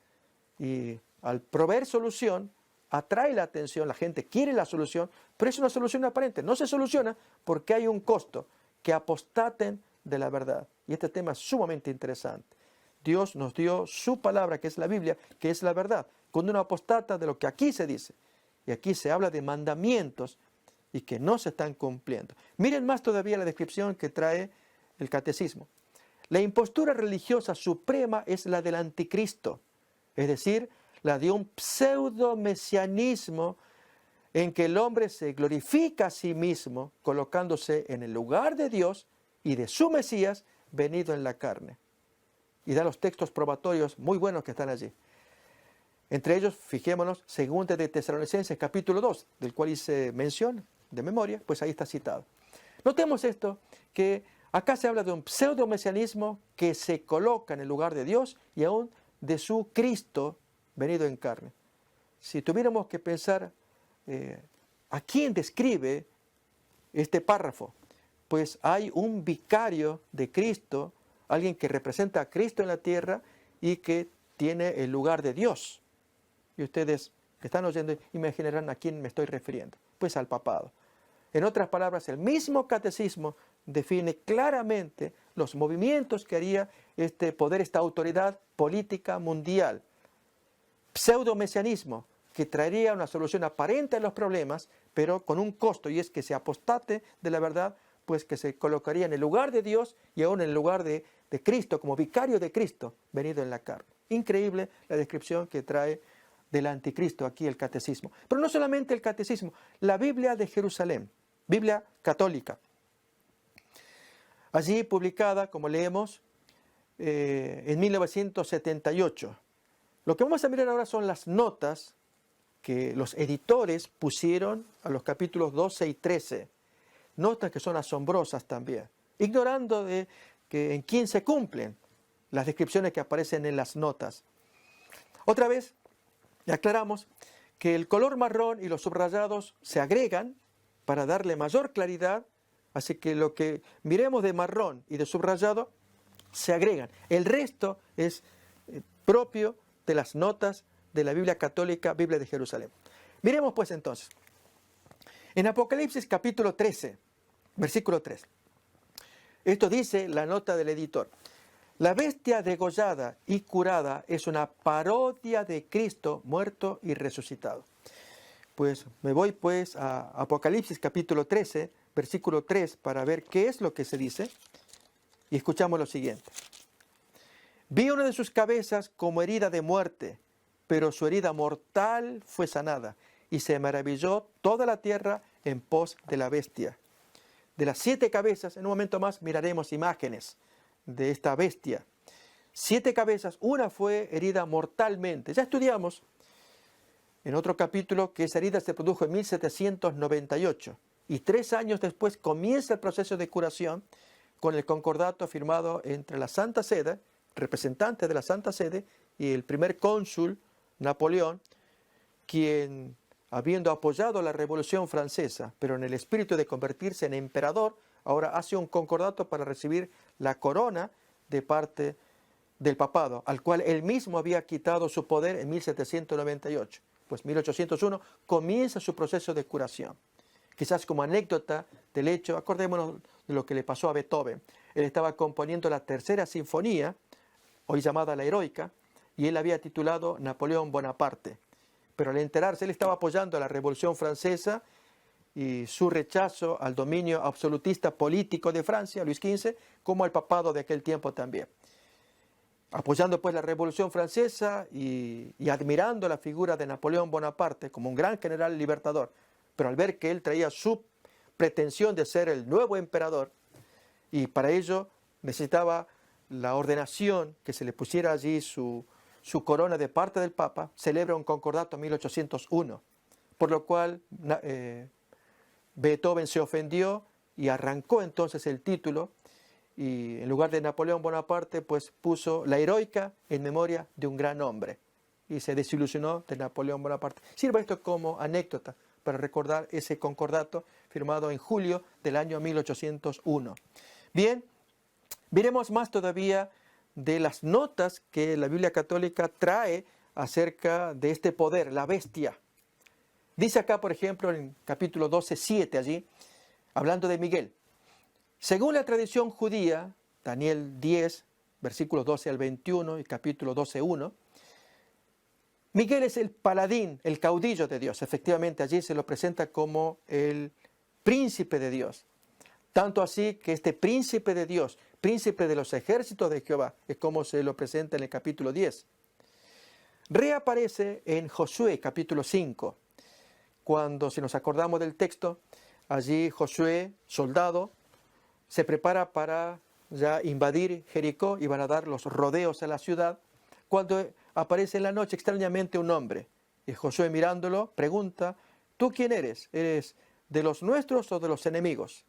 y al proveer solución atrae la atención, la gente quiere la solución, pero es una solución aparente, no se soluciona porque hay un costo, que apostaten de la verdad. Y este tema es sumamente interesante. Dios nos dio su palabra, que es la Biblia, que es la verdad. Cuando uno apostata de lo que aquí se dice, y aquí se habla de mandamientos y que no se están cumpliendo. Miren más todavía la descripción que trae el catecismo. La impostura religiosa suprema es la del anticristo, es decir, la de un pseudo-mesianismo en que el hombre se glorifica a sí mismo, colocándose en el lugar de Dios y de su Mesías venido en la carne. Y da los textos probatorios muy buenos que están allí. Entre ellos, fijémonos, 2 de Tesalonicenses capítulo 2, del cual hice mención de memoria, pues ahí está citado. Notemos esto, que acá se habla de un pseudo-mesianismo que se coloca en el lugar de Dios y aún de su Cristo venido en carne. Si tuviéramos que pensar ¿A quién describe este párrafo? Pues hay un vicario de Cristo, alguien que representa a Cristo en la tierra y que tiene el lugar de Dios. Y ustedes que están oyendo imaginarán a quién me estoy refiriendo. Pues al papado. En otras palabras, el mismo catecismo define claramente los movimientos que haría este poder, esta autoridad política mundial. Pseudo-mesianismo, que traería una solución aparente a los problemas, pero con un costo, y es que se apostate de la verdad, pues que se colocaría en el lugar de Dios y aún en el lugar de Cristo, como vicario de Cristo, venido en la carne. Increíble la descripción que trae del anticristo aquí el catecismo. Pero no solamente el catecismo, la Biblia de Jerusalén, Biblia católica. Allí publicada, como leemos, en 1978. Lo que vamos a mirar ahora son las notas que los editores pusieron a los capítulos 12 y 13. Notas que son asombrosas también, ignorando que en quién se cumplen las descripciones que aparecen en las notas. Otra vez, aclaramos que el color marrón y los subrayados se agregan para darle mayor claridad, así que lo que miremos de marrón y de subrayado se agregan. El resto es propio de las notas de la Biblia católica, Biblia de Jerusalén. Miremos pues entonces. En Apocalipsis capítulo 13, versículo 3. Esto dice la nota del editor. La bestia degollada y curada es una parodia de Cristo muerto y resucitado. Pues me voy pues a Apocalipsis capítulo 13, versículo 3, para ver qué es lo que se dice. Y escuchamos lo siguiente. Vi una de sus cabezas como herida de muerte, pero su herida mortal fue sanada, y se maravilló toda la tierra en pos de la bestia. De las 7 cabezas, en un momento más miraremos imágenes de esta bestia. 7 cabezas, una fue herida mortalmente. Ya estudiamos en otro capítulo que esa herida se produjo en 1798 y 3 años después comienza el proceso de curación con el concordato firmado entre la Santa Sede, representante de la Santa Sede, y el primer cónsul Napoleón, quien, habiendo apoyado la Revolución Francesa, pero en el espíritu de convertirse en emperador, ahora hace un concordato para recibir la corona de parte del papado, al cual él mismo había quitado su poder en 1798. Pues 1801 comienza su proceso de curación. Quizás como anécdota del hecho, acordémonos de lo que le pasó a Beethoven. Él estaba componiendo la tercera sinfonía, hoy llamada la Heroica, y él había titulado Napoleón Bonaparte. Pero al enterarse, él estaba apoyando a la Revolución Francesa y su rechazo al dominio absolutista político de Francia, Luis XV, como al papado de aquel tiempo también. Apoyando pues la Revolución Francesa y admirando la figura de Napoleón Bonaparte como un gran general libertador, pero al ver que él traía su pretensión de ser el nuevo emperador, y para ello necesitaba la ordenación, que se le pusiera allí su corona de parte del Papa, celebra un concordato en 1801, por lo cual Beethoven se ofendió y arrancó entonces el título, y en lugar de Napoleón Bonaparte, pues puso la Heroica en memoria de un gran hombre, y se desilusionó de Napoleón Bonaparte. Sirva esto como anécdota para recordar ese concordato firmado en julio del año 1801. Bien, veremos más todavía de las notas que la Biblia católica trae acerca de este poder, la bestia. Dice acá, por ejemplo, en capítulo 12, 7 allí, hablando de Miguel. Según la tradición judía, Daniel 10, versículos 12 al 21 y capítulo 12, 1, Miguel es el paladín, el caudillo de Dios. Efectivamente, allí se lo presenta como el príncipe de Dios. Tanto así que este príncipe de Dios, príncipe de los ejércitos de Jehová, es como se lo presenta en el capítulo 10. Reaparece en Josué, capítulo 5, cuando, si nos acordamos del texto, allí Josué, soldado, se prepara para ya invadir Jericó y van a dar los rodeos a la ciudad, cuando aparece en la noche extrañamente un hombre. Y Josué, mirándolo, pregunta, ¿tú quién eres? ¿Eres de los nuestros o de los enemigos?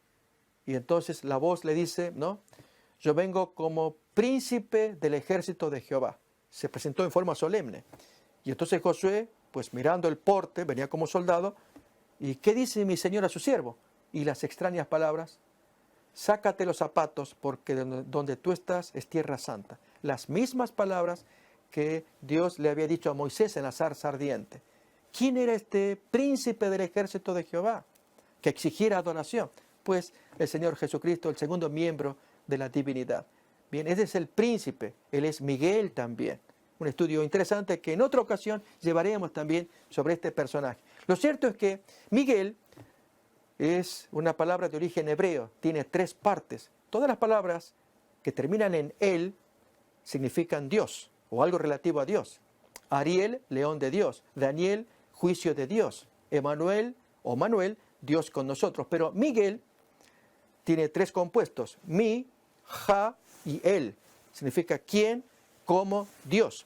Y entonces la voz le dice, no, yo vengo como príncipe del ejército de Jehová. Se presentó en forma solemne. Y entonces Josué, pues mirando el porte, venía como soldado, ¿Y qué dice mi señor a su siervo? Y las extrañas palabras, sácate los zapatos porque donde tú estás es tierra santa. Las mismas palabras que Dios le había dicho a Moisés en la zarza ardiente. ¿Quién era este príncipe del ejército de Jehová que exigiera adoración? Pues el Señor Jesucristo, el segundo miembro de la divinidad. Bien, ese es el príncipe, él es Miguel también. Un estudio interesante que en otra ocasión llevaremos también sobre este personaje. Lo cierto es que Miguel es una palabra de origen hebreo, tiene 3 partes. Todas las palabras que terminan en él significan Dios o algo relativo a Dios. Ariel, león de Dios. Daniel, juicio de Dios. Emanuel o Manuel, Dios con nosotros. Pero Miguel tiene 3 compuestos, mi, ja y él. Significa quién, como Dios.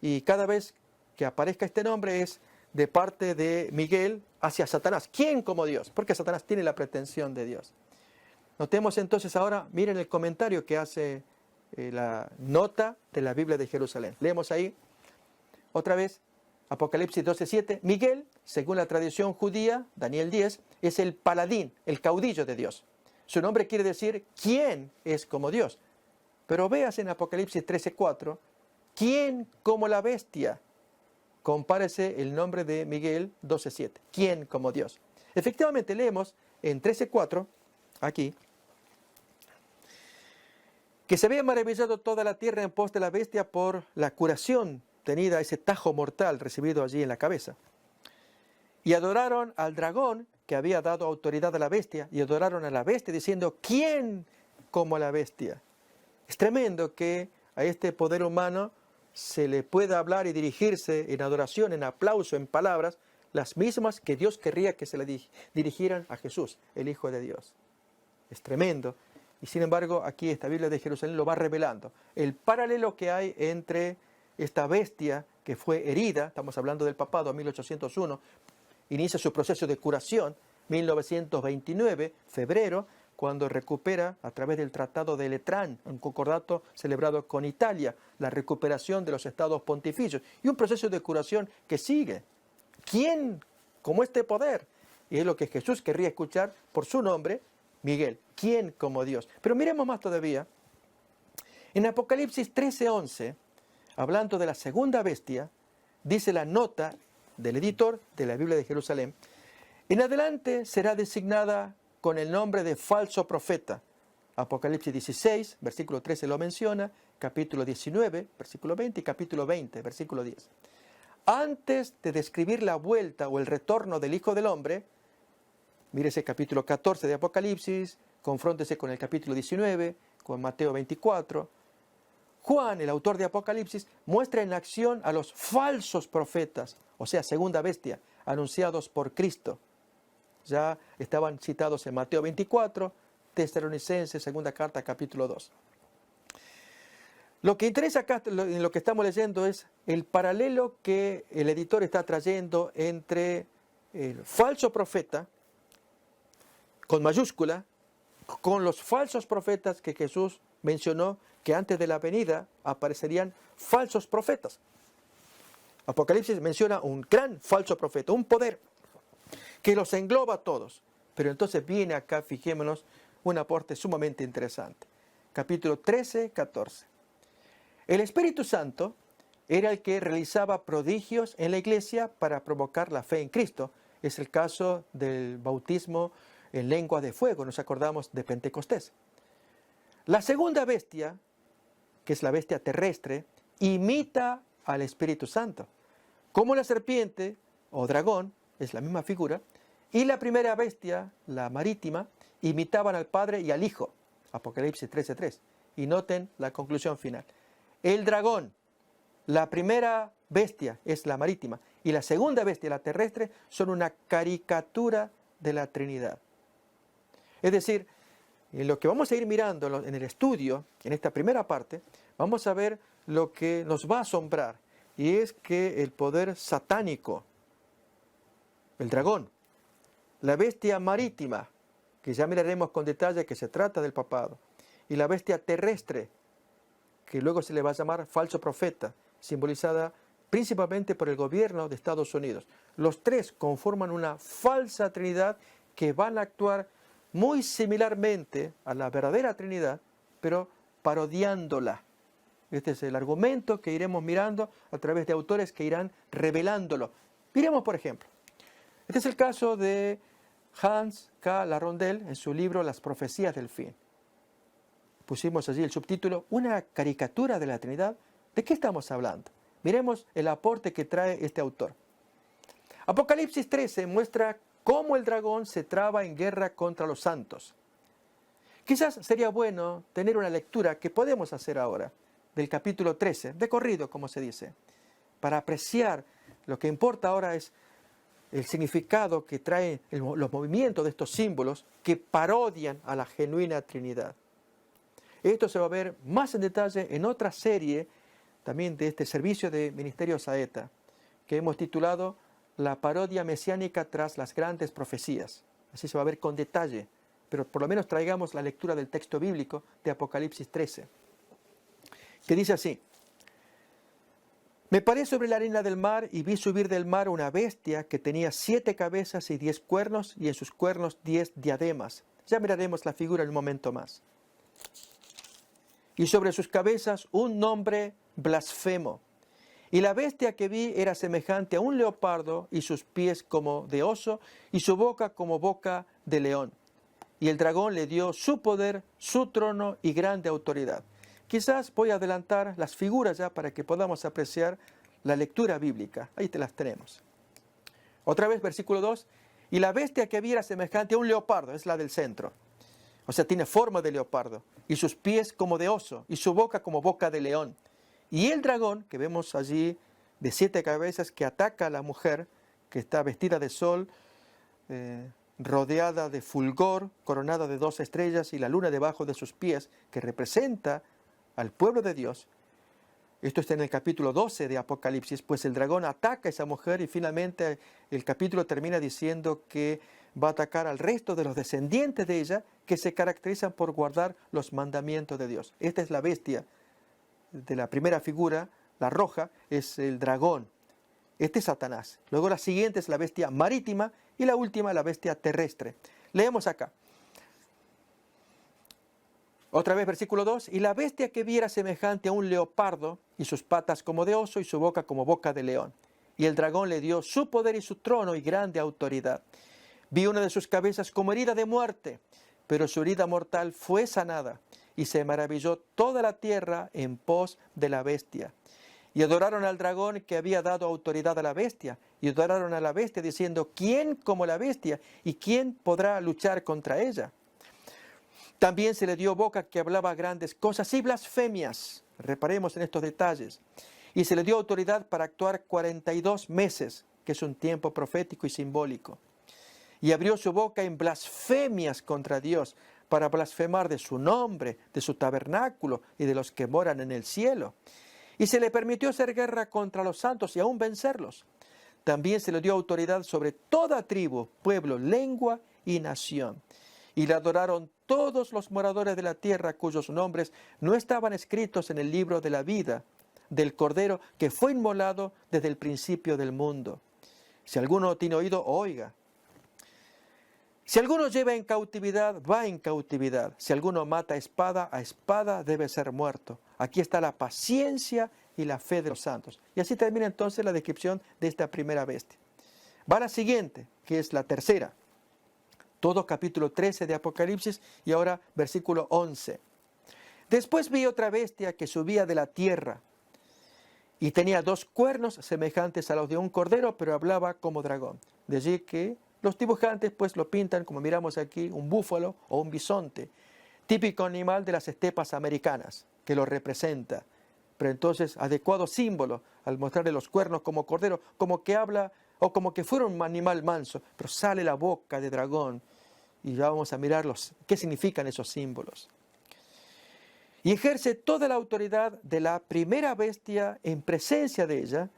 Y cada vez que aparezca este nombre es de parte de Miguel hacia Satanás. ¿Quién como Dios? Porque Satanás tiene la pretensión de Dios. Notemos entonces ahora, miren el comentario que hace la nota de la Biblia de Jerusalén. Leemos ahí, otra vez, Apocalipsis 12:7. Miguel, según la tradición judía, Daniel 10, es el paladín, el caudillo de Dios. Su nombre quiere decir, ¿quién es como Dios? Pero veas en Apocalipsis 13:4, ¿quién como la bestia? Compárese el nombre de Miguel 12:7. ¿Quién como Dios? Efectivamente, leemos en 13:4, aquí, que se había maravillado toda la tierra en pos de la bestia por la curación tenida, ese tajo mortal recibido allí en la cabeza. Y adoraron al dragón que había dado autoridad a la bestia, y adoraron a la bestia diciendo, ¿quién como la bestia? Es tremendo que a este poder humano se le pueda hablar y dirigirse en adoración, en aplauso, en palabras, las mismas que Dios querría que se le dirigieran a Jesús, el Hijo de Dios. Es tremendo. Y sin embargo, aquí esta Biblia de Jerusalén lo va revelando. El paralelo que hay entre esta bestia que fue herida, estamos hablando del papado, 1801, inicia su proceso de curación, 1929, febrero, cuando recupera a través del Tratado de Letrán, un concordato celebrado con Italia, la recuperación de los estados pontificios y un proceso de curación que sigue. ¿Quién como este poder? Y es lo que Jesús querría escuchar por su nombre, Miguel. ¿Quién como Dios? Pero miremos más todavía. En Apocalipsis 13:11, hablando de la segunda bestia, dice la nota del editor de la Biblia de Jerusalén, en adelante será designada con el nombre de falso profeta. Apocalipsis 16, versículo 13 lo menciona, capítulo 19, versículo 20 y capítulo 20, versículo 10. Antes de describir la vuelta o el retorno del Hijo del Hombre, mírese capítulo 14 de Apocalipsis, confróntese con el capítulo 19, con Mateo 24. Juan, el autor de Apocalipsis, muestra en acción a los falsos profetas, o sea, segunda bestia, anunciados por Cristo. Ya estaban citados en Mateo 24, Tesalonicenses, segunda carta, capítulo 2. Lo que interesa acá, en lo que estamos leyendo, es el paralelo que el editor está trayendo entre el falso profeta, con mayúscula, con los falsos profetas que Jesús mencionó que antes de la venida aparecerían falsos profetas. Apocalipsis menciona un gran falso profeta, un poder que los engloba a todos. Pero entonces viene acá, fijémonos, un aporte sumamente interesante. Capítulo 13, 14. El Espíritu Santo era el que realizaba prodigios en la iglesia para provocar la fe en Cristo. Es el caso del bautismo en lengua de fuego, nos acordamos de Pentecostés. La segunda bestia, que es la bestia terrestre, imita al Espíritu Santo. Como la serpiente o dragón, es la misma figura, y la primera bestia, la marítima, imitaban al Padre y al Hijo. Apocalipsis 13:3. Y noten la conclusión final. El dragón, la primera bestia es la marítima, y la segunda bestia, la terrestre, son una caricatura de la Trinidad. Es decir, en lo que vamos a ir mirando en el estudio, en esta primera parte, vamos a ver lo que nos va a asombrar, y es que el poder satánico, el dragón, la bestia marítima, que ya miraremos con detalle que se trata del papado, y la bestia terrestre, que luego se le va a llamar falso profeta, simbolizada principalmente por el gobierno de Estados Unidos. Los tres conforman una falsa Trinidad que van a actuar muy similarmente a la verdadera Trinidad, pero parodiándola. Este es el argumento que iremos mirando a través de autores que irán revelándolo. Miremos, por ejemplo, este es el caso de Hans K. Larondel en su libro Las profecías del fin. Pusimos allí el subtítulo, una caricatura de la Trinidad. ¿De qué estamos hablando? Miremos el aporte que trae este autor. Apocalipsis 13 muestra cómo el dragón se traba en guerra contra los santos. Quizás sería bueno tener una lectura que podemos hacer ahora, del capítulo 13, de corrido, como se dice, para apreciar. Lo que importa ahora es el significado que traen los movimientos de estos símbolos que parodian a la genuina Trinidad. Esto se va a ver más en detalle en otra serie también de este servicio de Ministerio Saeta, que hemos titulado La parodia mesiánica tras las grandes profecías. Así se va a ver con detalle, pero por lo menos traigamos la lectura del texto bíblico de Apocalipsis 13, que dice así: Me paré sobre la arena del mar y vi subir del mar una bestia que tenía 7 cabezas y 10 cuernos, y en sus cuernos 10 diademas. Ya miraremos la figura en un momento más. Y sobre sus cabezas un nombre blasfemo. Y la bestia que vi era semejante a un leopardo, y sus pies como de oso, y su boca como boca de león. Y el dragón le dio su poder, su trono y grande autoridad. Quizás voy a adelantar las figuras ya para que podamos apreciar la lectura bíblica. Ahí te las tenemos. Otra vez, versículo 2. Y la bestia que vi era semejante a un leopardo, es la del centro. O sea, tiene forma de leopardo. Y sus pies como de oso, y su boca como boca de león. Y el dragón, que vemos allí, de 7 cabezas, que ataca a la mujer, que está vestida de sol, rodeada de fulgor, coronada de 2 estrellas, y la luna debajo de sus pies, que representa al pueblo de Dios. Esto está en el capítulo 12 de Apocalipsis, pues el dragón ataca a esa mujer y finalmente el capítulo termina diciendo que va a atacar al resto de los descendientes de ella, que se caracterizan por guardar los mandamientos de Dios. Esta es la bestia de la primera figura, la roja, es el dragón. Este es Satanás. Luego la siguiente es la bestia marítima y la última la bestia terrestre. Leemos acá. Otra vez, versículo 2. Y la bestia que vi era semejante a un leopardo, y sus patas como de oso, y su boca como boca de león. Y el dragón le dio su poder y su trono y grande autoridad. Vi una de sus cabezas como herida de muerte, pero su herida mortal fue sanada, y se maravilló toda la tierra en pos de la bestia. Y adoraron al dragón que había dado autoridad a la bestia, y adoraron a la bestia diciendo: ¿quién como la bestia? ¿Y quién podrá luchar contra ella? También se le dio boca que hablaba grandes cosas y blasfemias. Reparemos en estos detalles. Y se le dio autoridad para actuar 42 meses, que es un tiempo profético y simbólico. Y abrió su boca en blasfemias contra Dios, para blasfemar de su nombre, de su tabernáculo y de los que moran en el cielo. Y se le permitió hacer guerra contra los santos y aún vencerlos. También se le dio autoridad sobre toda tribu, pueblo, lengua y nación. Y le adoraron todos los moradores de la tierra cuyos nombres no estaban escritos en el libro de la vida del Cordero que fue inmolado desde el principio del mundo. Si alguno tiene oído, oiga. Si alguno lleva en cautividad, va en cautividad. Si alguno mata a espada debe ser muerto. Aquí está la paciencia y la fe de los santos. Y así termina entonces la descripción de esta primera bestia. Va la siguiente, que es la tercera. Todo capítulo 13 de Apocalipsis y ahora versículo 11. Después vi otra bestia que subía de la tierra y tenía 2 cuernos semejantes a los de un cordero, pero hablaba como dragón. De allí que los dibujantes pues lo pintan, como miramos aquí, un búfalo o un bisonte, típico animal de las estepas americanas, que lo representa. Pero entonces, adecuado símbolo al mostrarle los cuernos como cordero, como que habla o como que fuera un animal manso, pero sale la boca de dragón. Y ya vamos a mirar qué significan esos símbolos. Y ejerce toda la autoridad de la primera bestia en presencia de ella,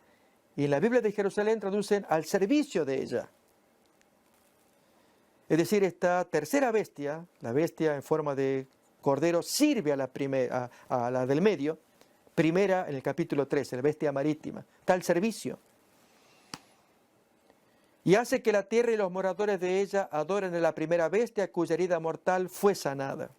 y en la Biblia de Jerusalén traducen al servicio de ella. Es decir, esta tercera bestia, la bestia en forma de cordero, sirve a la del medio, primera en el capítulo 13, la bestia marítima. Está al servicio. Y hace que la tierra y los moradores de ella adoren a la primera bestia cuya herida mortal fue sanada.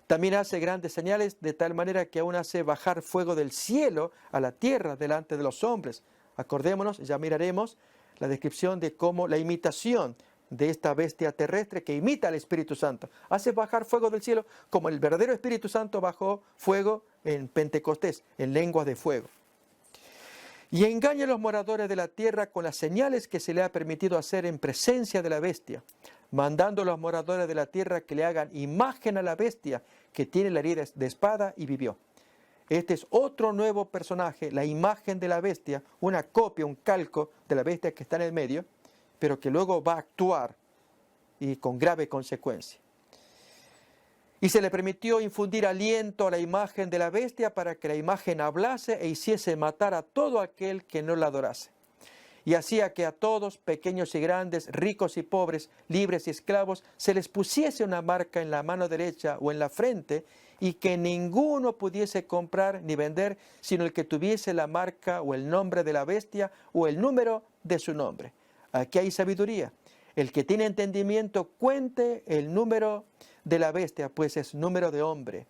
También hace grandes señales de tal manera que aún hace bajar fuego del cielo a la tierra delante de los hombres. Acordémonos, ya miraremos la descripción de cómo la imitación de esta bestia terrestre que imita al Espíritu Santo. Hace bajar fuego del cielo como el verdadero Espíritu Santo bajó fuego en Pentecostés, en lenguas de fuego. Y engaña a los moradores de la tierra con las señales que se le ha permitido hacer en presencia de la bestia, mandando a los moradores de la tierra que le hagan imagen a la bestia que tiene la herida de espada y vivió. Este es otro nuevo personaje, la imagen de la bestia, una copia, un calco de la bestia que está en el medio, pero que luego va a actuar y con grave consecuencia. Y se le permitió infundir aliento a la imagen de la bestia para que la imagen hablase e hiciese matar a todo aquel que no la adorase. Y hacía que a todos, pequeños y grandes, ricos y pobres, libres y esclavos, se les pusiese una marca en la mano derecha o en la frente, y que ninguno pudiese comprar ni vender, sino el que tuviese la marca o el nombre de la bestia o el número de su nombre. Aquí hay sabiduría. El que tiene entendimiento cuente el número de la bestia, pues es número de hombre.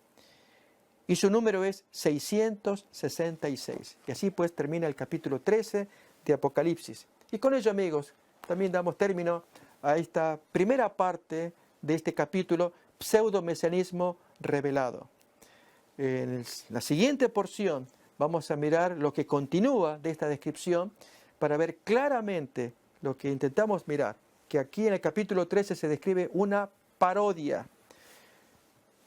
Y su número es 666. Y así pues termina el capítulo 13 de Apocalipsis. Y con ello, amigos, también damos término a esta primera parte de este capítulo, pseudo-mesianismo revelado. En la siguiente porción vamos a mirar lo que continúa de esta descripción para ver claramente lo que intentamos mirar, que aquí en el capítulo 13 se describe una parodia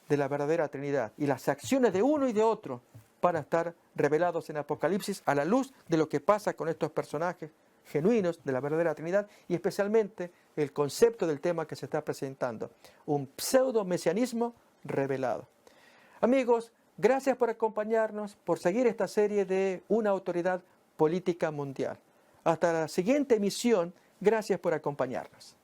de la verdadera Trinidad, y las acciones de uno y de otro van a estar revelados en Apocalipsis a la luz de lo que pasa con estos personajes genuinos de la verdadera Trinidad, y especialmente el concepto del tema que se está presentando, un pseudo-mesianismo revelado. Amigos, gracias por acompañarnos, por seguir esta serie de una autoridad política mundial. Hasta la siguiente emisión, gracias por acompañarnos.